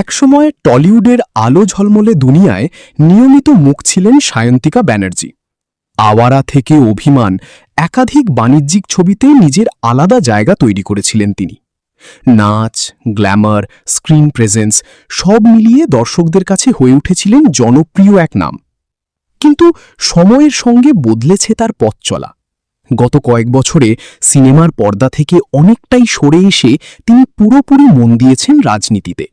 একসময় টলিউডের আলো ঝলমলে দুনিয়ায় নিয়মিত মুখ ছিলেন সায়ন্তিকা ব্যানার্জি। আওয়ারা থেকে অভিমান একাধিক বাণিজ্যিক ছবিতে নিজের আলাদা জায়গা তৈরি করেছিলেন তিনি। নাচ, গ্ল্যামার, স্ক্রিন প্রেজেন্স সব মিলিয়ে দর্শকদের কাছে হয়ে উঠেছিলেন জনপ্রিয় এক নাম। কিন্তু সময়ের সঙ্গে বদলেছে তার পথ চলা। গত কয়েক বছরে সিনেমার পর্দা থেকে অনেকটাই সরে এসে তিনি পুরোপুরি মন দিয়েছেন রাজনীতিতে।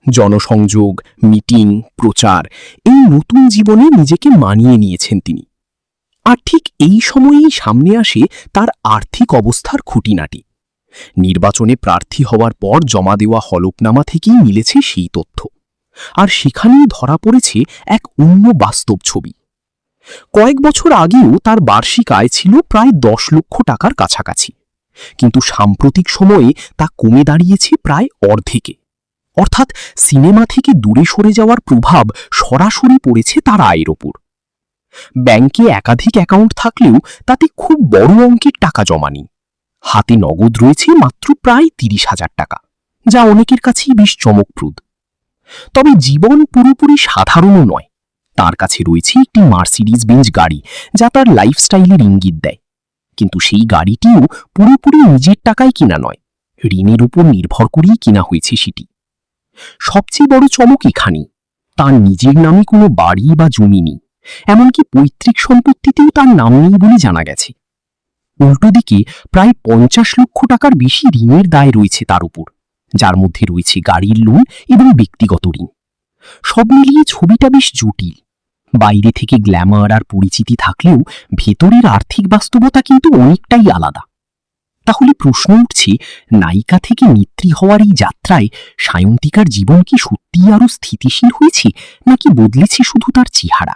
জনসংযোগ, মিটিং, প্রচার এই নতুন জীবনে নিজেকে মানিয়ে নিয়েছেন তিনি। আর ঠিক এই সময়েই সামনে আসে তার আর্থিক অবস্থার খুঁটিনাটি। নির্বাচনে প্রার্থী হওয়ার পর জমা দেওয়া হলফনামা থেকেই মিলেছে সেই তথ্য। আর সেখানেই ধরা পড়েছে এক অন্য বাস্তব ছবি। কয়েক বছর আগেও তার বার্ষিক আয় ছিল প্রায় 10 লক্ষ টাকার কাছাকাছি, কিন্তু সাম্প্রতিক সময়ে তা কমে দাঁড়িয়েছে প্রায় অর্ধেকে। অর্থাৎ সিনেমা থেকে দূরে সরে যাওয়ার প্রভাব সরাসরি পড়েছে তার আয়ের ওপর। ব্যাংকে একাধিক অ্যাকাউন্ট থাকলেও তাতে খুব বড় অঙ্কের টাকা জমা নেই। হাতে নগদ রয়েছে মাত্র প্রায় 30,000 টাকা, যা অনেকের কাছেই বেশ চমকপ্রদ। তবে জীবন পুরোপুরি সাধারণও নয়। তার কাছে রয়েছে একটি মার্সিডিজ বেঞ্জ গাড়ি, যা তার লাইফস্টাইলের ইঙ্গিত দেয়। কিন্তু সেই গাড়িটিও পুরোপুরি নিজের টাকায় কিনা নয়, ঋণের উপর নির্ভর করেই কিনা হয়েছে সেটি। সবচেয়ে বড় চমক এখানেই, তার নিজের নামে কোনো বাড়ি বা জমি নেই, এমনকি পৈতৃক সম্পত্তিতেও তার নাম নেই বলে জানা গেছে। উল্টো দিকে প্রায় 50 লক্ষ টাকার বেশি ঋণের দায় রয়েছে তার উপর, যার মধ্যে রয়েছে গাড়ির লোন এবং ব্যক্তিগত ঋণ। সব মিলিয়ে ছবিটা বেশ জটিল। বাইরে থেকে গ্ল্যামার আর পরিচিতি থাকলেও ভেতরের আর্থিক বাস্তবতা কিন্তু অনেকটাই আলাদা। তাহলে প্রশ্ন উঠছে, নায়িকা থেকে নেত্রী হওয়ার এই যাত্রায় সায়ন্তিকার জীবন কি সত্যিই আরও স্থিতিশীল হয়েছে, নাকি বদলেছে শুধু তার চেহারা?